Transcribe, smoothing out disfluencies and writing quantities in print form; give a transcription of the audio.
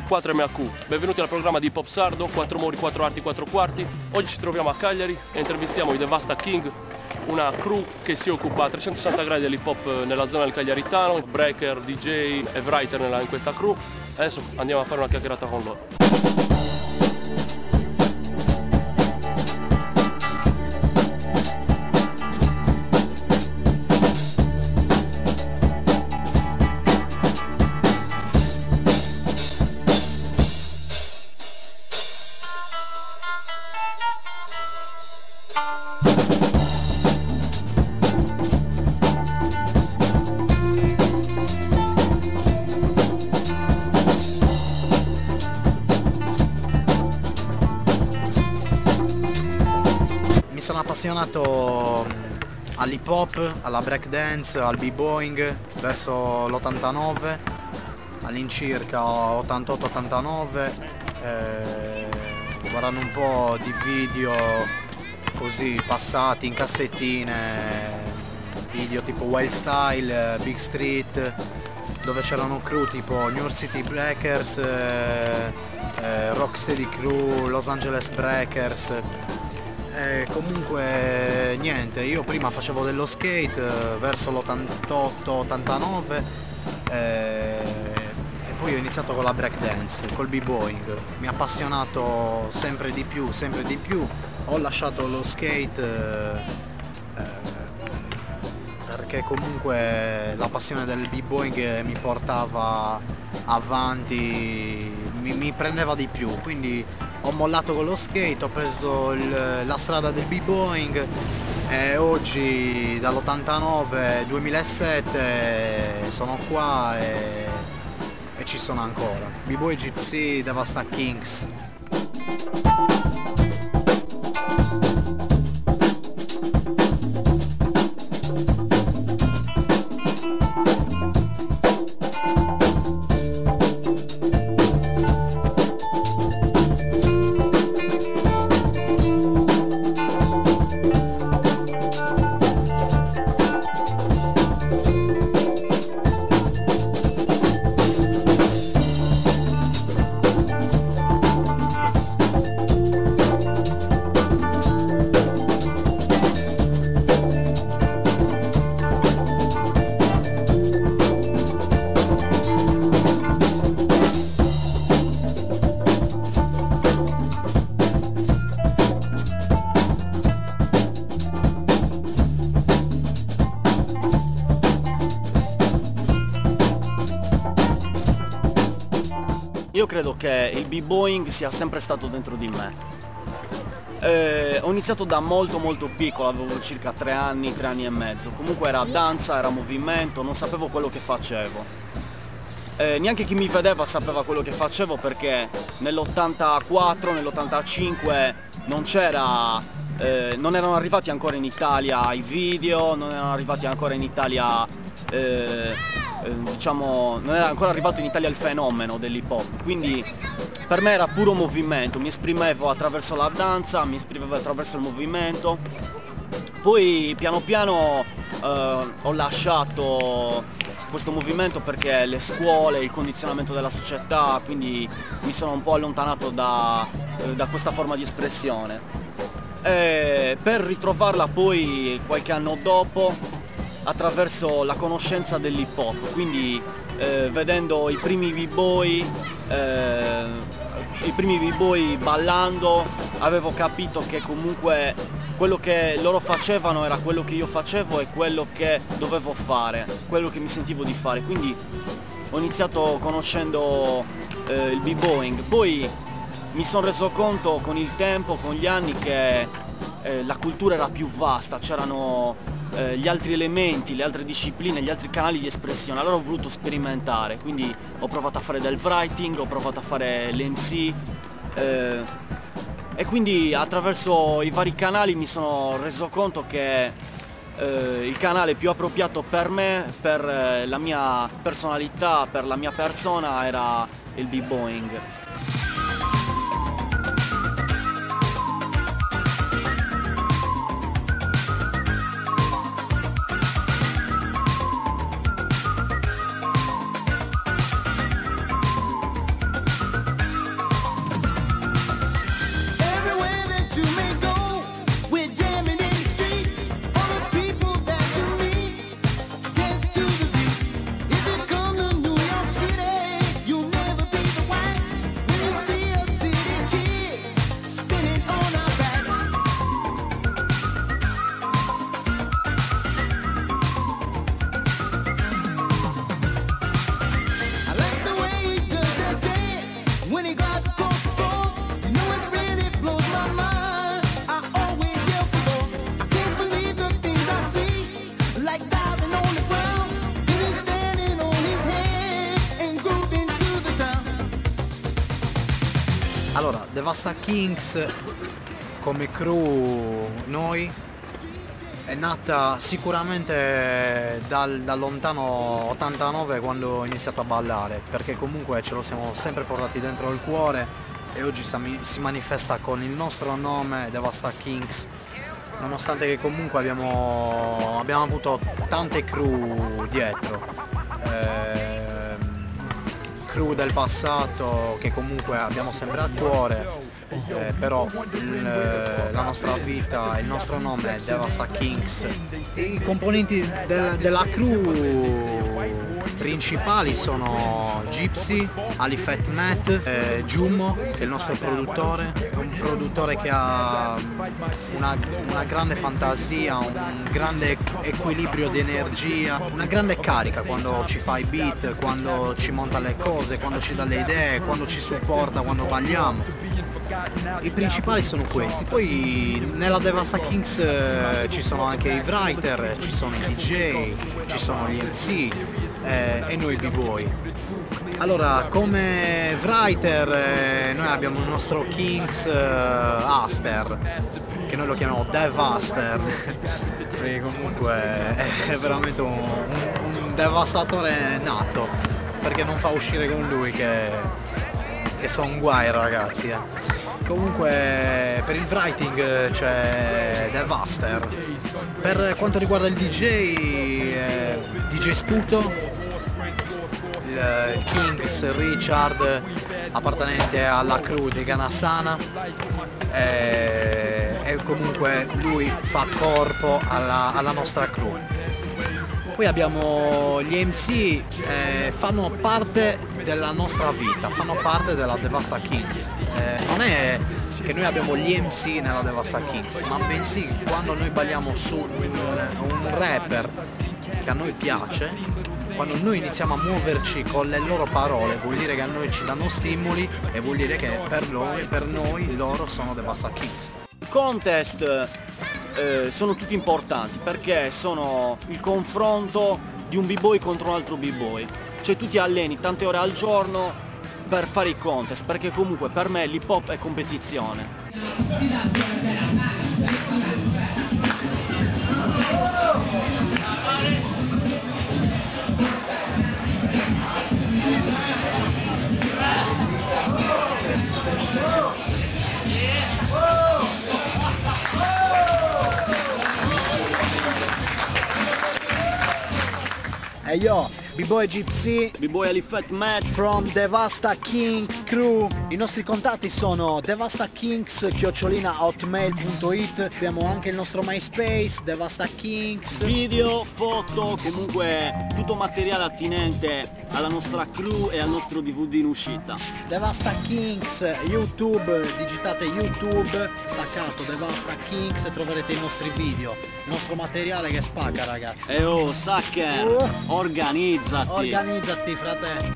4MAQ. Benvenuti al programma di Hip Hop Sardo, 4 muri, 4 arti, 4 quarti. Oggi ci troviamo a Cagliari e intervistiamo i Devasta King, una crew che si occupa a 360 gradi dell'hip hop nella zona del Cagliaritano, breaker, DJ e writer in questa crew. Adesso andiamo a fare una chiacchierata con loro. Mi sono appassionato all'hip hop, alla breakdance, al b-boying verso l'89, all'incirca 88-89, guardando un po' di video così passati in cassettine, video tipo Wild Style, Big Street, dove c'erano crew tipo New York City Breakers, Rocksteady Crew, Los Angeles Breakers. Comunque niente, io prima facevo dello skate verso l'88-89 e poi ho iniziato con la breakdance, col b-boying. Mi ha appassionato sempre di più, ho lasciato lo skate perché comunque la passione del b-boying mi portava avanti, mi prendeva di più, quindi ho mollato con lo skate, ho preso la strada del b-boying e oggi dall'89 2007 sono qua e ci sono ancora. B-boy GZ, Devasta Kings. Io credo che il b-boying sia sempre stato dentro di me. Ho iniziato da molto piccolo, avevo circa 3 anni e mezzo. Comunque era danza, era movimento, non sapevo quello che facevo. Neanche chi mi vedeva sapeva quello che facevo perché nell'84, nell'85 non erano arrivati ancora in Italia i video, non erano arrivati ancora in Italia diciamo, non era ancora arrivato in Italia il fenomeno dell'hip hop, quindi per me era puro movimento, mi esprimevo attraverso la danza, mi esprimevo attraverso il movimento. Poi piano piano ho lasciato questo movimento perché le scuole, il condizionamento della società, quindi mi sono un po' allontanato da questa forma di espressione. Per ritrovarla poi qualche anno dopo attraverso la conoscenza dell'hip hop, quindi vedendo i primi b-boy ballando, avevo capito che comunque quello che loro facevano era quello che io facevo e quello che dovevo fare, quello che mi sentivo di fare, quindi ho iniziato conoscendo il b-boying. Poi mi sono reso conto con il tempo, con gli anni, che la cultura era più vasta, c'erano gli altri elementi, le altre discipline, gli altri canali di espressione. Allora ho voluto sperimentare, quindi ho provato a fare del writing, ho provato a fare l'MC e quindi attraverso i vari canali mi sono reso conto che il canale più appropriato per me, per la mia personalità, per la mia persona, era il b-boying. Allora, Devasta Kings come crew noi è nata sicuramente dal lontano 89 quando ho iniziato a ballare, perché comunque ce lo siamo sempre portati dentro il cuore e oggi si manifesta con il nostro nome Devasta Kings, nonostante che comunque abbiamo avuto tante crew dietro. Crew del passato che comunque abbiamo sempre a cuore, però la nostra vita, il nostro nome è Devasta Kings. I componenti della crew principali sono Gypsy, Ali Fat Matt, Jummo che è il nostro produttore, un produttore che ha una grande fantasia, un grande equilibrio di energia, una grande carica quando ci fa i beat, quando ci monta le cose, quando ci dà le idee, quando ci supporta quando balliamo. I principali sono questi, poi nella Devasta Kings ci sono anche i writer, ci sono i DJ, ci sono gli MC e noi b-boy. Allora, come writer noi abbiamo il nostro Kings Aster, che noi lo chiamiamo Devaster, perché comunque è veramente un devastatore nato, perché non fa uscire con lui che sono guai ragazzi. Comunque per il writing c'è Devaster. Per quanto riguarda il DJ, DJ Sputo, il Kings Richard, appartenente alla crew di Ganasana, e comunque lui fa corpo alla nostra crew. Poi abbiamo gli MC, fanno parte della nostra vita, fanno parte della Devasta Kings. Non è che noi abbiamo gli MC nella Devasta Kings, ma bensì quando noi balliamo su un rapper che a noi piace, quando noi iniziamo a muoverci con le loro parole, vuol dire che a noi ci danno stimoli e vuol dire che per noi loro sono Devasta Kings. Contest sono tutti importanti perché sono il confronto di un b-boy contro un altro b-boy, cioè tu ti alleni tante ore al giorno per fare i contest, perché comunque per me l'hip hop è competizione. Hey yo, B-Boy Gypsy, B-Boy Ali Fat Matt from Devasta Kings crew. I nostri contatti sono devastakings@hotmail.it. Abbiamo anche il nostro MySpace, Devasta Kings. Video, foto, comunque tutto materiale attinente alla nostra crew e al nostro DVD in uscita. Devasta Kings, YouTube, digitate YouTube, staccato Devasta Kings e troverete i nostri video, il nostro materiale che spacca ragazzi. E oh, Sucker, organizzati! Organizzati frate!